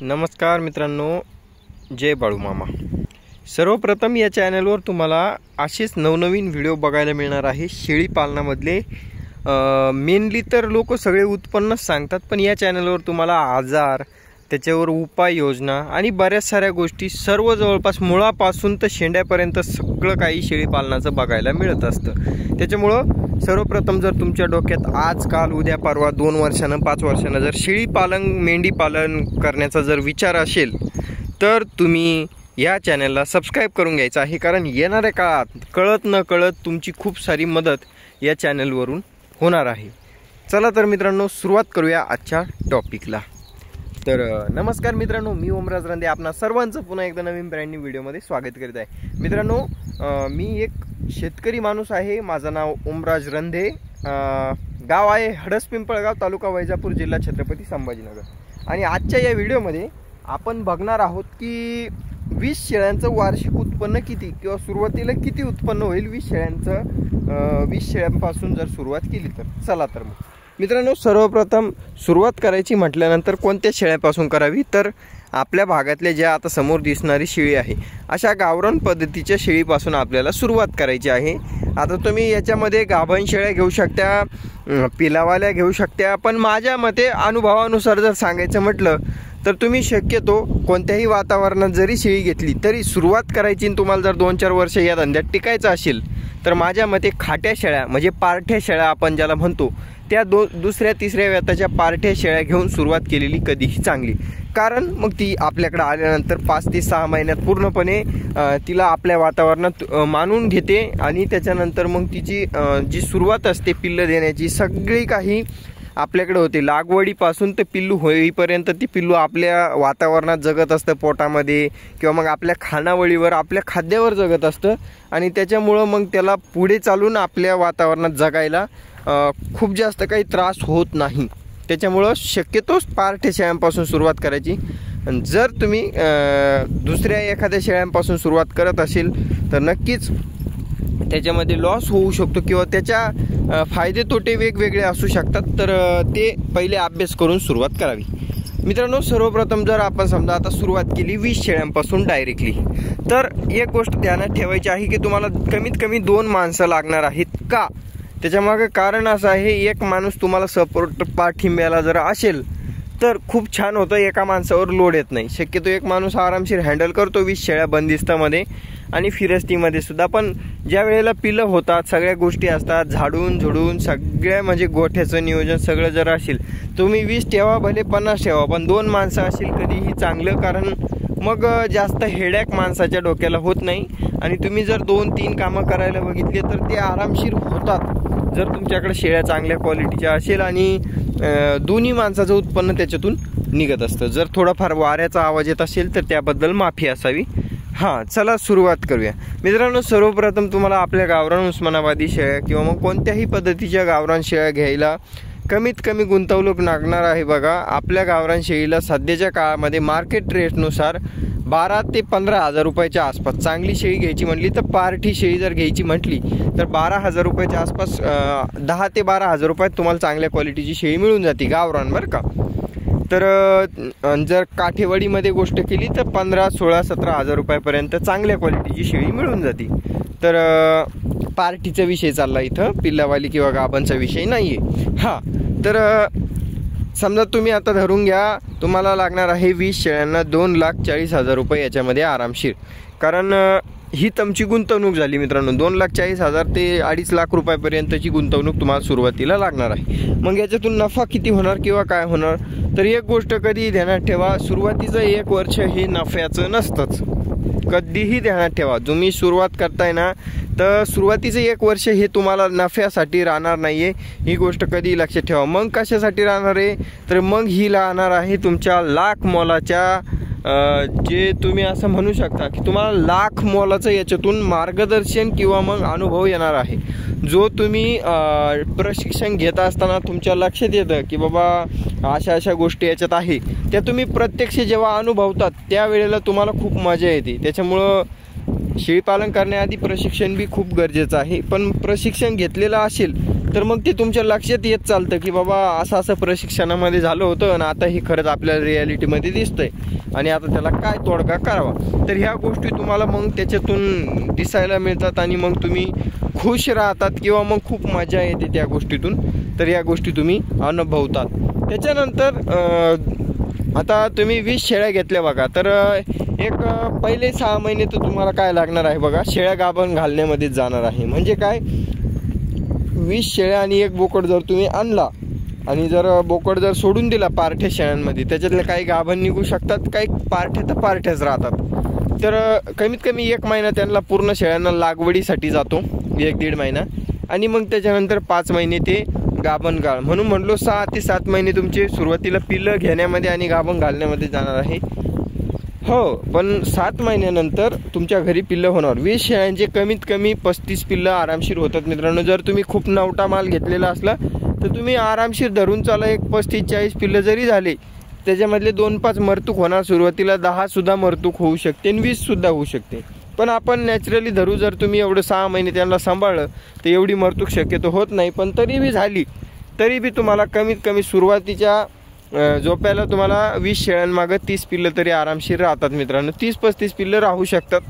नमस्कार मित्रांनो, जय बाळू मामा। सर्वप्रथम या चॅनलवर तुम्हाला असेच नवनवीन व्हिडिओ बघायला मिळणार आहे। शेळी पालनामधले मेनली तर लोक सगळे उत्पन्न सांगतात, पण या चॅनलवर तुम्हाला आजार, त्याच्यावर उपाययोजना आणि बऱ्याच साऱ्या गोष्टी सर्व जवळपास मुळापासून तर शेंड्यापर्यंत सगळं काही शेळी पालनाचं बघायला मिळत असतं। त्याच्यामुळं सर्वप्रथम जर तुमच्या डोक्यात आज काल उद्या परवा 2 वर्षानं 5 वर्षानं जर शेळी पालन मेंढी पालन करण्याचा जर विचार असेल तर तुम्ही या चॅनलला सबस्क्राइब करून घ्यायचं आहे, कारण येणाऱ्या काळात कळत न कळत तुमची खूप सारी मदत या चॅनलवरून होणार आहे। चला तर मित्रांनो, सुरुवात करूया आजच्या टॉपिकला। तर नमस्कार मित्रांनो, मी ओमराज रंधे आपणा सर्वांचं पुन्हा एकदा नवीन ब्रँड न्यू व्हिडिओमध्ये स्वागत करीत आहे। मित्रांनो, मी एक शेतकरी माणूस आहे। माझं नाव ओमराज रंधे, गाव आहे हडस-पिंपळगाव, तालुका वैजापूर, जिल्हा छत्रपती संभाजीनगर। आणि आजच्या या व्हिडिओमध्ये आपण बघणार आहोत की 20 शेळ्यांचं वार्षिक उत्पन्न किती, किंवा सुरुवातीला किती उत्पन्न होईल 20 शेळ्यांपासून जर सुरुवात केली तर। चला तर मग मित्रांनो, सर्वप्रथम सुरुवात करायची म्हटल्यानंतर कोणत्या शेळ्यापासून करावी, तर आपल्या भागातल्या ज्या आता समोर दिसणारी शेळी आहे अशा गावरान पद्धतीच्या शेळीपासून आपल्याला सुरुवात करायची आहे। आता तुम्ही याच्यामध्ये गाभण शेळ्या घेऊ शकता, पिलावाल्या घेऊ शकता, पण माझ्या मते अनुभवानुसार जर सांगायचं म्हटलं तर तुम्ही शक्यतो कोणत्याही वातावरणात जरी शेळी घेतली तरी सुरुवात करायची। तुम्हाला जर 2-4 वर्ष या धंद्यात टिकायचं असेल तर माझ्या मते खाट्या शेळ्या म्हणजे पार्ठ्या शेळ्या आपण ज्याला म्हणतो त्या दुसऱ्या तिसऱ्या व्यताच्या पार्ठ्या शेळ्या घेऊन सुरुवात केलेली कधीही चांगली, कारण मग ती आपल्याकडे आल्यानंतर 5 ते 6 महिन्यात पूर्णपणे तिला आपल्या वातावरणात मानून घेते आणि त्याच्यानंतर मग तिची जी सुरुवात असते पिल्लं देण्याची सगळी काही आपल्याकडे होते। लागवडीपासून ते पिल्लू होईपर्यंत ती पिल्लू आपल्या वातावरणात जगत असतं, पोटामध्ये किंवा मग आपल्या खानावळीवर आपल्या खाद्यावर जगत असतं, आणि त्याच्यामुळं मग त्याला पुढे चालून आपल्या वातावरणात जगायला खूप जास्त काही त्रास होत नाही। त्याच्यामुळं शक्यतो पार्ठ्या शेळ्यांपासून सुरुवात करायची। जर तुम्ही दुसऱ्या एखाद्या शेळ्यांपासून सुरुवात करत असेल तर नक्कीच त्याच्यामध्ये लॉस होऊ शकतो किंवा त्याच्या फायदे तोटे वेगवेगळे असू शकतात, तर ते पहिले अभ्यास करून सुरुवात करावी। मित्रांनो, सर्वप्रथम जर आपण समजा आता सुरुवात केली 20 शेळ्यांपासून डायरेक्टली, तर एक गोष्ट ध्यानात ठेवायची आहे की तुम्हाला कमीत कमी 2 माणसं लागणार आहेत। का? त्याच्यामागे कारण असं आहे, एक माणूस तुम्हाला सपोर्ट पाठिंब्याला जर असेल तर खूप छान होतं, एका माणसावर लोड येत नाही। शक्यतो एक माणूस आरामशीर हँडल करतो 20 शेळ्या बंदिस्तामध्ये आणि फिरस्तीमध्ये सुद्धा, पण ज्या वेळेला पिलं होतात सगळ्या गोष्टी असतात, झाडून झुडून सगळ्या म्हणजे गोठ्याचं नियोजन सगळं जर असेल, तुम्ही 20 ठेवा भले 50 ठेवा, पण 2 माणसं असेल कधीही चांगलं, कारण मग जास्त हेडॅक माणसाच्या डोक्याला होत नाही आणि तुम्ही जर 2-3 कामं करायला बघितले तर ते आरामशीर होतात जर तुमच्याकडे शेळ्या चांगल्या क्वालिटीच्या असेल आणि दोन्ही माणसाचं उत्पन्न त्याच्यातून निघत असतं। जर थोडाफार वाऱ्याचा आवाज येत असेल तर त्याबद्दल माफी असावी। हां, चला सुरुवात करूया। मित्रांनो, सर्वप्रथम तुम्हाला आपल्या गावरान उस्मानाबादी शेळ्या किंवा मग कोणत्याही पद्धतीच्या गावरान शेळ्या घ्यायला कमीत कमी गुंतवणूक लागणार आहे। बघा, आपल्या गावरान शेळीला सध्याच्या काळामध्ये मार्केट रेटनुसार 12 ते 15 हजार रुपयाच्या आसपास चांगली शेळी घ्यायची म्हटली तर पार्ठी शेळी जर घ्यायची म्हटली तर 12,000 रुपयाच्या आसपास 10 ते 12 हजार रुपयात तुम्हाला चांगल्या क्वालिटीची शेळी मिळून जाते गावरान, बरं का। तर जर काठेवाडीमध्ये गोष्ट केली तर 15, 16, 17 हजार रुपयापर्यंत चांगल्या क्वालिटीची शेळी मिळून जाते। तर पार्टीचा विषय चालला इथं, पिल्लावाली किंवा गाभांचा विषय नाही आहे। हां, तर समजा तुम्ही आता धरून घ्या तुम्हाला लागणार आहे 20 शेळ्यांना 2,40,000 रुपये याच्यामध्ये आरामशीर, कारण ही तुमची गुंतवणूक झाली मित्रांनो। 2,40,000 ते 2.5 लाख रुपयापर्यंतची गुंतवणूक तुम्हाला सुरुवातीला लागणार आहे। मग याच्यातून नफा किती होणार किंवा काय होणार, तर एक गोष्ट कधी ध्यानात ठेवा, सुरुवातीचं 1 वर्ष हे नफ्याचं नसतंच, कधीही ध्यानात ठेवा। तुम्ही सुरुवात करताय ना तर सुरुवातीचं 1 वर्ष हे तुम्हाला नफ्यासाठी राहणार नाही आहे, ही गोष्ट कधी लक्षात ठेवा। मग कशासाठी राहणार आहे, तर मग ही राहणार आहे तुमच्या लाख मोलाच्या, जे तुम्ही असं म्हणू शकता की तुम्हाला लाख मोलाचं याच्यातून मार्गदर्शन किंवा मग अनुभव येणार आहे, जो तुम्ही प्रशिक्षण घेत असताना तुमच्या लक्षात येतं की बाबा अशा अशा गोष्टी याच्यात आहे, त्या तुम्ही प्रत्यक्ष जेव्हा अनुभवतात त्यावेळेला तुम्हाला खूप मजा येते। त्याच्यामुळं शेळीपालन करण्याआधी प्रशिक्षण बी खूप गरजेचं आहे, पण प्रशिक्षण घेतलेलं असेल तर मग ते तुमच्या लक्षात येत चालतं की बाबा असं प्रशिक्षणामध्ये झालं होतं आणि आता हे खरंच आपल्याला रिॲलिटीमध्ये दिसतंय आणि आता त्याला काय तोडगा करावा. तर ह्या गोष्टी तुम्हाला मग त्याच्यातून दिसायला मिळतात आणि मग तुम्ही खुश राहतात किंवा मग खूप मजा येते त्या गोष्टीतून. तर या गोष्टी तुम्ही अनुभवतात. त्याच्यानंतर आता तुम्ही 20 शेळ्या घेतल्या बघा, तर एक पहिले 6 महिने तर तुम्हाला काय लागणार आहे बघा, शेळ्या गाभण घालण्यामध्येच जाणार आहे. म्हणजे काय, 20 शेळ्या आणि एक बोकड जर तुम्ही आणला आणि जर बोकड जर सोडून दिला पार्ठ्या शेळ्यांमध्ये, त्याच्यातले काही गाभण निघू शकतात, काही पार्ठ्या तर पार्ठ्याच राहतात. तर कमीत कमी 1 महिना त्यांना पूर्ण शेळ्यांना लागवडीसाठी जातो, 1-1.5 महिना. आणि मग त्याच्यानंतर 5 महिने ते गाभण गाळ. म्हणून म्हणलो 6 ते 7 महिने तुमचे सुरुवातीला पिल्लं घेण्यामध्ये आणि गाभण घालण्यामध्ये जाणार आहे. हो, पण 7 महिन्यानंतर तुमच्या घरी पिल्लं होणार. 20 शेळ्यांचे कमीत कमी 35 पिल्लं आरामशीर होतात मित्रांनो. जर तुम्ही खूप नवटा माल घेतलेला असला तर तुम्ही आरामशीर धरून चाला, एक 35-40 पिल्लं जरी झाले त्याच्यामधले 2-5 मरतूक होणार. सुरुवातीला 10 मरतूक होऊ शकते आणि 20 होऊ शकते. पण आपण नॅचरली धरू, जर तुम्ही एवढं 6 महिने त्यांना सांभाळलं तर एवढी मरतूक शक्यतो होत नाही. पण तरी बी झाली तरी बी तुम्हाला कमीत कमी सुरुवातीच्या झोप्याला तुम्हाला 20 शेळ्यांमागं 30 पिल्लं तरी आरामशीर राहतात मित्रांनो. 30-35 पिल्लं राहू शकतात.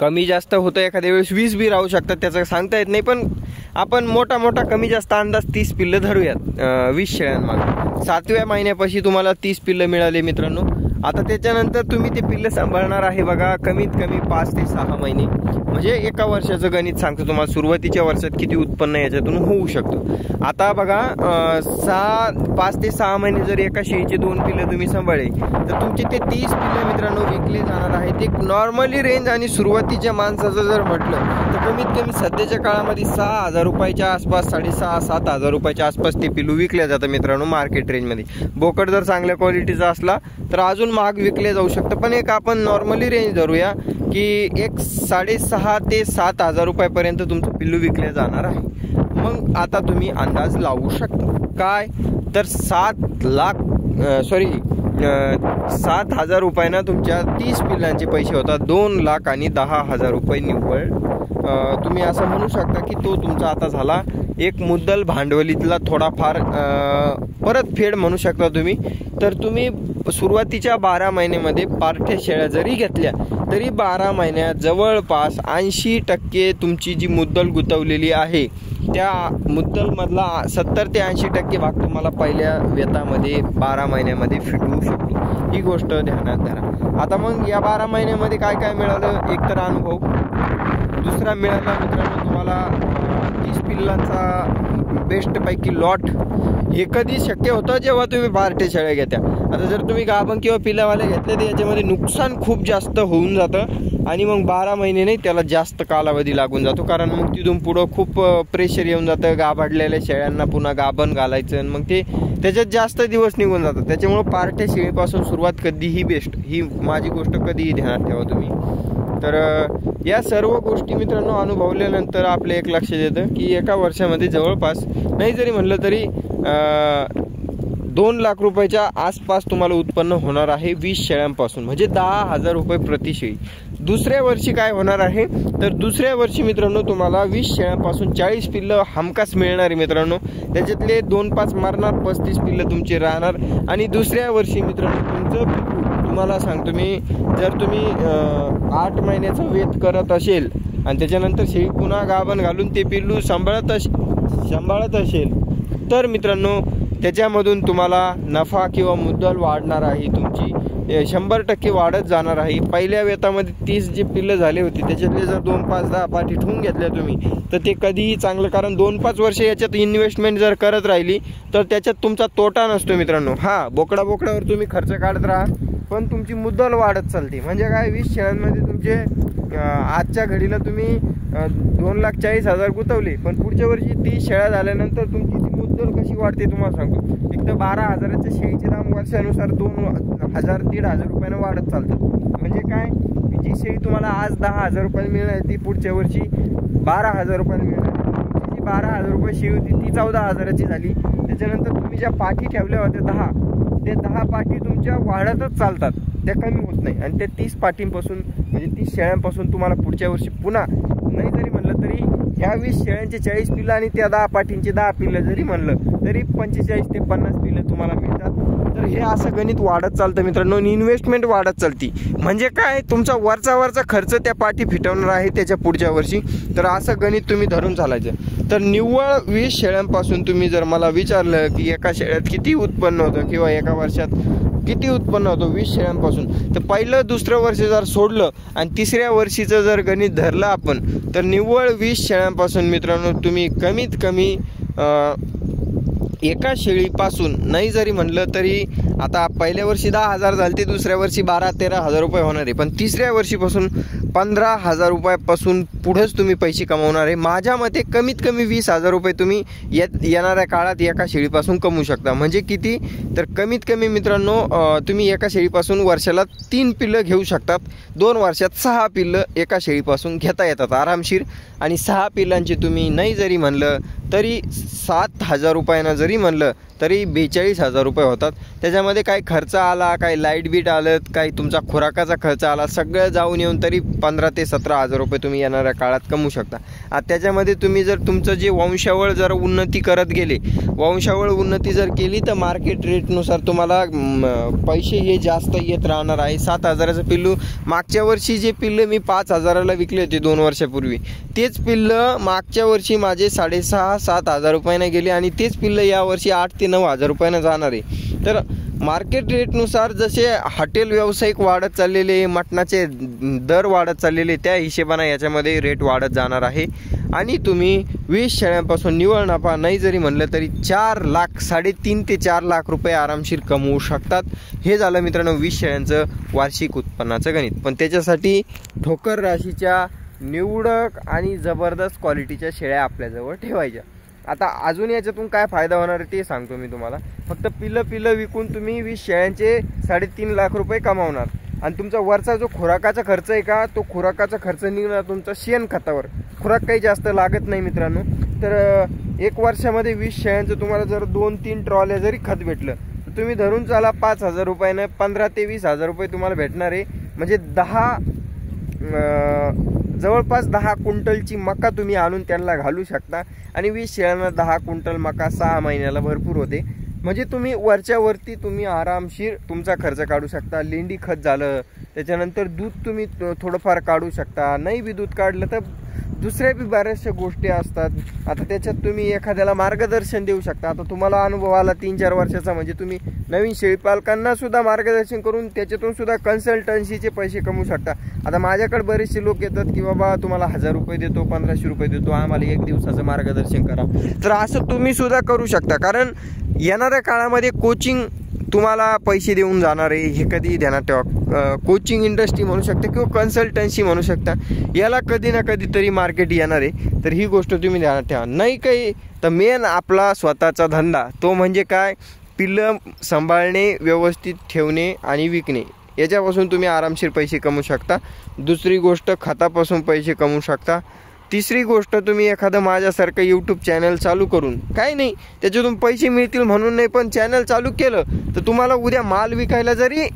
कमी जास्त होतं एखाद्या वेळेस 20 बी राहू शकतात, त्याचं सांगता येत नाही. पण आपण मोठा कमी जास्त अंदाज 30 पिल्लं धरूयात 20 शेळ्यांमागं. 7व्या महिन्यापाशी तुम्हाला 30 पिल्लं मिळाले मित्रांनो. आता त्याच्यानंतर तुम्ही ते पिल्लं सांभाळणार आहे बघा कमीत कमी 5 ते 6 महिने. म्हणजे एका वर्षाचं गणित सांगतो तुम्हाला, सुरुवातीच्या वर्षात किती उत्पन्न याच्यातून होऊ शकतं. आता बघा 5 ते 6 महिने जर एका शेळीचे 2 पिल्लं तुम्ही सांभाळले तर तुमचे ते 30 पिल्लं मित्रांनो विकले जाणार आहेत. एक नॉर्मली रेंज आणि सुरुवातीच्या माणसाचं जर म्हटलं तर कमीत कमी सध्याच्या काळामध्ये 6,000 रुपयाच्या आसपास, 6,500-7,000 रुपयाच्या आसपास ते पिल्लू विकल्या जातं मित्रांनो मार्केट रेंजमध्ये. बोकड जर चांगल्या क्वालिटीचा असला तर अजून महाग विकले जाऊ शकतं. पण एक आपण नॉर्मली रेंज धरूया की एक 6,500 ते 7,000 रुपयापर्यंत तुमचं पिल्लू विकले जाणार आहे. मग आता तुम्ही अंदाज लावू शकता काय, तर 7,000 रुपयांना तुमच्या 30 पिल्लांचे पैसे होतात 2,10,000 रुपये निव्वळ. तुम्ही असं म्हणू शकता की तो तुमचा आता झाला एक मुद्दल भांडवलीतला थोडाफार परतफेड म्हणू शकता तुम्ही. तर तुम्ही सुरुवातीच्या 12 महिन्यामध्ये पार्ठ्या शेळ्या जरी घेतल्या तरी 12 महिन्यात जवळपास 80% तुमची जी मुद्दल गुंतवलेली आहे त्या मुद्दलमधला 70 ते 80% भाग तुम्हाला पहिल्या वेतामध्ये 12 महिन्यामध्ये फिटवू शकतो. ही गोष्ट ध्यानात धरा. आता मग या 12 महिन्यामध्ये काय काय मिळालं, एक तर अनुभव, दुसरा मिळाला मित्रांनो तुम्हाला 30 पिल्लांचा बेस्टपैकी लॉट. हे कधी शक्य होतं जेव्हा तुम्ही पार्ठ्या शेळ्या घेत्या. आता जर तुम्ही गाभण किंवा पिल्लावाले घेतले तर याच्यामध्ये नुकसान खूप जास्त होऊन जातं आणि मग 12 महिने नाही त्याला जास्त कालावधी लागून जातो. कारण मग तिथून पुढं खूप प्रेशर येऊन जातं गाभाडलेल्या शेळ्यांना पुन्हा गाभण घालायचं आणि मग ते त्याच्यात जास्त दिवस निघून जातात. त्याच्यामुळं पार्ठ्या शेळीपासून सुरुवात कधीही बेस्ट, ही माझी गोष्ट कधीही ध्यानात ठेवा तुम्ही. तर या सर्व गोष्टी मित्रांनो अनुभवल्यानंतर आपले एक लक्षात येतं की एका वर्षामध्ये जवळपास नाही जरी म्हणलं तरी 2 लाख रुपयाच्या आसपास तुम्हाला उत्पन्न होणार आहे 20 शेळ्यांपासून, म्हणजे 10,000 रुपये प्रति शेळी. दुसऱ्या वर्षी काय होणार आहे, तर दुसऱ्या वर्षी मित्रांनो तुम्हाला 20 शेळ्यांपासून 40 पिल्लं हमखास मिळणार आहे मित्रांनो. त्याच्यातले 2-5 मारणार, 35 पिल्लं तुमचे राहणार. आणि दुसऱ्या वर्षी मित्रांनो तुमचं तुम्हाला सांगतो मी, जर तुम्ही 8 महिन्याचा वेत करत असेल आणि त्याच्यानंतर शेळी पुन्हा गाभण घालून ते पिल्लू सांभाळत असेल तर मित्रांनो त्याच्यामधून तुम्हाला नफा किंवा मुद्दल वाढणार आहे, तुमची 100% वाढत जाणार आहे. पहिल्या वेतामध्ये 30 जे पिल्लं झाले होते त्याच्यातले जर 2-5-10 पाठी ठेवून घेतल्या तुम्ही तर ते कधीही चांगलं. कारण 2-5 वर्ष याच्यात इन्व्हेस्टमेंट जर करत राहिली तर त्याच्यात तुमचा तोटा नसतो मित्रांनो. हां, बोकडावर तुम्ही खर्च काढत राहा पण तुमची मुद्दल वाढत चालते. म्हणजे काय, 20 शेळ्यांमध्ये तुमचे आजच्या घडीला तुम्ही 2,40,000 गुंतवले पण पुढच्या वर्षी 30 शेळ्या झाल्यानंतर तुमची ती मुद्दल कशी वाढते तुम्हाला सांगतो. एक तर 12,000च्या शेळीचे दाम वर्षानुसार 2,000-1,500 रुपयानं वाढत चालतात. म्हणजे काय, जी शेळी तुम्हाला आज 10,000 रुपयाला मिळणार ती पुढच्या वर्षी 12,000 रुपयाला मिळणार. जी 12,000 रुपये शेळी होती ती 14,000ची झाली. त्याच्यानंतर तुम्ही ज्या पाठी ठेवल्या होत्या 10 पाठी तुमच्या वाढतच चालतात, त्या कमी होत नाही. आणि त्या 30 पाठींपासून म्हणजे 30 शेळ्यांपासून तुम्हाला पुढच्या वर्षी पुन्हा नाही जरी म्हणलं तरी ह्या 20 शेळ्यांचे 40 पिल्लं आणि त्या 10 पाठींचे 10 पिल्लं जरी म्हणलं तरी 45 ते 50 पिल्लं तुम्हाला मिळतात। तर हे असं गणित वाढत चालतं मित्रांनो, इन्व्हेस्टमेंट वाढत चालती। म्हणजे काय, तुमचा वरचा खर्च त्या पाठी फिटवणार आहे त्याच्या पुढच्या वर्षी। तर असं गणित तुम्ही धरून चालायचं। तर निव्वळ 20 शेळ्यांपासून तुम्ही जर मला विचारलं की एका शेळ्यात किती उत्पन्न होतं किंवा एका वर्षात किती उत्पन्न होतं 20 शेळ्यांपासून, तर पहिलं दुसरं वर्ष जर सोडलं आणि तिसऱ्या वर्षीचं जर गणित धरलं आपण, तर निव्वळ 20 शेळ्यांपासून मित्रांनो तुम्ही कमीत कमी एका शेळीपासून नाही जरी म्हणलं तरी, आता पहिल्या वर्षी 10,000 झाले ते दुसऱ्या वर्षी 12-13 हजार रुपये होणार आहे, पण तिसऱ्या वर्षीपासून 15,000 रुपयापासून पुढेच तुम्ही पैसे कमवणार आहे। माझ्या मते कमीत कमी 20,000 रुपये तुम्ही येणाऱ्या काळात एका शेळीपासून कमवू शकता। म्हणजे किती, तर कमीत कमी मित्रांनो तुम्ही एका शेळीपासून वर्षाला 3 पिल्लं घेऊ शकतात। 2 वर्षात 6 पिल्लं एका शेळीपासून घेता येतात आरामशीर। आणि 6 पिल्लांची तुम्ही नाही जरी म्हणलं तरी 7,000 रुपयानं जरी म्हणलं तरी 42,000 रुपये होतात। त्याच्यामध्ये काही खर्च आला, काही लाईट बीट आलं, काही तुमचा खुराकाचा खर्च आला, सगळं जाऊन येऊन तरी 15,000 ते 17,000 रुपये तुम्ही येणाऱ्या काळात कमवू शकता। आता त्याच्यामध्ये तुम्ही जर तुमचं जे वंशावळ जर उन्नती करत गेले, वंशावळ उन्नती जर केली, तर मार्केट रेटनुसार तुम्हाला पैसे हे जास्त येत राहणार आहे। 7,000चं पिल्लू मागच्या वर्षी जे पिल्लं मी 5,000ला विकले होते 2 वर्षापूर्वी, तेच पिल्लं मागच्या वर्षी माझे 6,500-7,000 रुपयाने गेले आणि तेच पिल्लं यावर्षी 8,000 ते 9,000 रुपयानं जाणार आहे। तर मार्केट रेटनुसार जसे हॉटेल व्यावसायिक वाढत चाललेले, मटणाचे दर वाढत चाललेले, त्या हिशेबाने याच्यामध्ये रेट वाढत जाणार आहे। आणि तुम्ही 20 शेळ्यांपासून निव्वळ नफा नाही जरी म्हणलं तरी 4 लाख, 3.5 ते 4 लाख रुपये आरामशीर कमवू शकतात। हे झालं मित्रांनो 20 शेळ्यांचं वार्षिक उत्पन्नाचं गणित। पण त्याच्यासाठी ठोकर राशीच्या निवडक आणि जबरदस्त क्वालिटीच्या शेळ्या आपल्याजवळ ठेवायच्या। आता अजून याच्यातून काय फायदा होणार आहे ते सांगतो मी तुम्हाला। फक्त पिल्लं विकून तुम्ही 20 शेळ्यांचे 3.5 लाख रुपये कमावणार आणि तुमचा वरचा जो खुराकाचा खर्च आहे का, तो खुराकाचा खर्च निघणार तुमचा शेणखतावर। खुराक काही जास्त लागत नाही मित्रांनो। तर 1 वर्षामध्ये 20 शेळ्यांचं तुम्हाला जर 2-3 ट्रॉल्या जरी खत भेटलं तर तुम्ही धरून चाला 5,000 रुपयानं 15,000 ते 20,000 रुपये तुम्हाला भेटणार आहे। म्हणजे जवळपास 10 क्विंटलची मका तुम्ही आणून त्यांना घालू शकता आणि 20 शेळ्यांना 10 क्विंटल मका 6 महिन्याला भरपूर होते। म्हणजे तुम्ही वरती तुम्ही आरामशीर तुमचा खर्च काढू शकता। लेंडी खत झालं, त्याच्यानंतर दूध तुम्ही थोडंफार काढू शकता, नाही बी दूध काढलं तर दुसऱ्या बी बऱ्याचशा गोष्टी असतात। आता त्याच्यात तुम्ही एखाद्याला मार्गदर्शन देऊ शकता। आता तुम्हाला अनुभव आला 3-4 वर्षाचा, म्हणजे तुम्ही नवीन शेळीपालकांना सुद्धा मार्गदर्शन करून त्याच्यातून सुद्धा कन्सल्टन्सीचे पैसे कमवू शकता। आता माझ्याकडे बरेचसे लोक येतात की बाबा तुम्हाला 1,000 रुपये देतो, 1,500 रुपये देतो, आम्हाला 1 दिवसाचं मार्गदर्शन करा। तर असं तुम्ही सुद्धा करू शकता, कारण येणाऱ्या काळामध्ये कोचिंग तुम्हाला पैसे देऊन जाणार आहे, हे कधी ध्यानात ठेवा। कोचिंग इंडस्ट्री म्हणू शकता किंवा कन्सल्टन्सी म्हणू शकता, याला कधी ना कधीतरी मार्केट येणार आहे। तर ही गोष्ट तुम्ही ध्यानात ठेवा। नाही काही तर मेन आपला स्वतःचा धंदा, तो म्हणजे काय, पिल्लं सांभाळणे, व्यवस्थित ठेवणे आणि विकणे, याच्यापासून तुम्ही आरामशीर पैसे कमवू शकता। दुसरी गोष्ट खतापासून पैसे कमवू शकता। तिसरी गोष्ट, तुम्ही एखादं माझ्यासारखं यूट्यूब चॅनल चालू करून, काही नाही त्याच्यातून पैसे मिळतील म्हणून नाही, पण चॅनल चालू केलं तर तुम्हाला उद्या माल विकायला जरी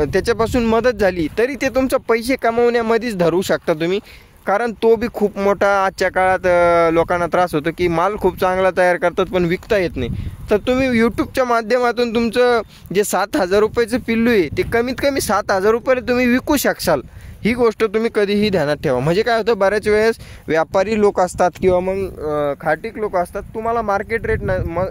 त्याच्यापासून मदत झाली तरी ते तुमचं पैसे कमवण्यामध्येच धरू शकता तुम्ही। कारण तो बी खूप मोठा आजच्या काळात लोकांना त्रास होतो की माल खूप चांगला तयार करतात पण विकता येत नाही। तर तुम्ही यूट्यूबच्या माध्यमातून तुमचं जे 7,000 रुपयाचं पिल्लू आहे ते कमीत कमी 7,000 रुपये तुम्ही विकू शकसाल। ही गोष्ट तुम्ही कधीही ध्यानात ठेवा। म्हणजे काय होतं, बऱ्याच वेळेस व्यापारी लोक असतात किंवा मग खाटीक लोक असतात, तुम्हाला मार्केट रेट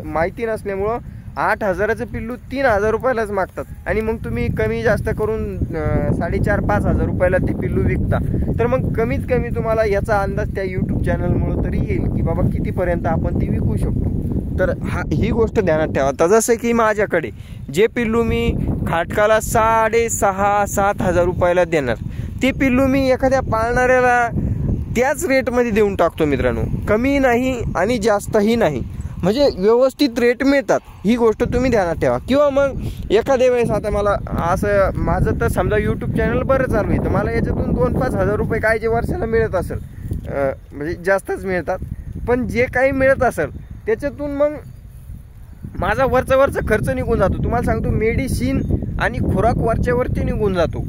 माहिती नसल्यामुळं 8,000चं पिल्लू 3,000 रुपयालाच मागतात आणि मग तुम्ही कमी जास्त करून 4,500-5,000 रुपयाला ते पिल्लू विकता। तर मग कमीत कमी तुम्हाला याचा अंदाज त्या यूट्यूब चॅनलमुळं तरी येईल की बाबा कितीपर्यंत आपण ती विकू शकतो। तर ही गोष्ट ध्यानात ठेवा। तर जसं की माझ्याकडे जे पिल्लू मी खाटकाला 6,500-7,000 रुपयाला देणार, ते पिल्लू मी एखाद्या पाळणाऱ्याला त्याच रेटमध्ये देऊन टाकतो मित्रांनो, कमी नाही आणि जास्तही नाही, म्हणजे व्यवस्थित रेट मिळतात। ही गोष्ट तुम्ही ध्यानात ठेवा। किंवा मग एखाद्या वेळेस, आता मला असं माझं तर समजा यूट्यूब चॅनल बरं चालू आहे, तर मला याच्यातून 2-5 हजार रुपये काय जे वर्षाला मिळत असेल, म्हणजे जास्तच मिळतात, पण जे काही मिळत असेल त्याच्यातून मग माझा वरचा खर्च निघून जातो। तुम्हाला सांगतो, मेडिसिन आणि खुराक वरच्यावरती निघून जातो।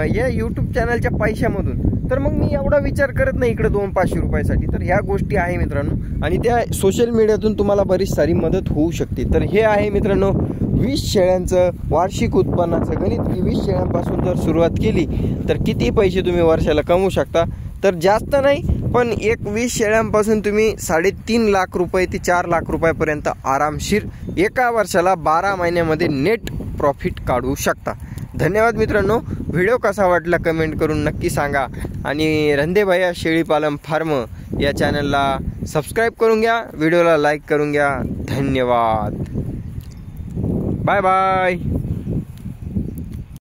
या यूट्यूब चॅनलच्या पैशामधून, तर मग मी एवढा विचार करत नाही इकडे 200-500 रुपयासाठी. तर ह्या गोष्टी आहे मित्रांनो, आणि त्या सोशल मीडियातून तुम्हाला बरीच सारी मदत होऊ शकते. तर हे आहे मित्रांनो 20 शेळ्यांचं वार्षिक उत्पन्नाचं गणित, की 20 शेळ्यांपासून जर सुरुवात केली तर किती पैसे तुम्ही वर्षाला कमवू शकता. तर जास्त नाही, पण 20 शेळ्यांपासून तुम्ही 3.5 लाख रुपये ते 4 लाख रुपयापर्यंत आरामशीर एका वर्षाला 12 महिन्यामध्ये नेट प्रॉफिट काढू शकता. धन्यवाद मित्रांनो. व्हिडिओ कसा वाटला कमेंट करून नक्की सांगा, आणि रंधेभैया शेळीपालन फार्म या चॅनलला सबस्क्राईब करून घ्या, व्हिडिओला लाईक करून घ्या. धन्यवाद. Bye bye.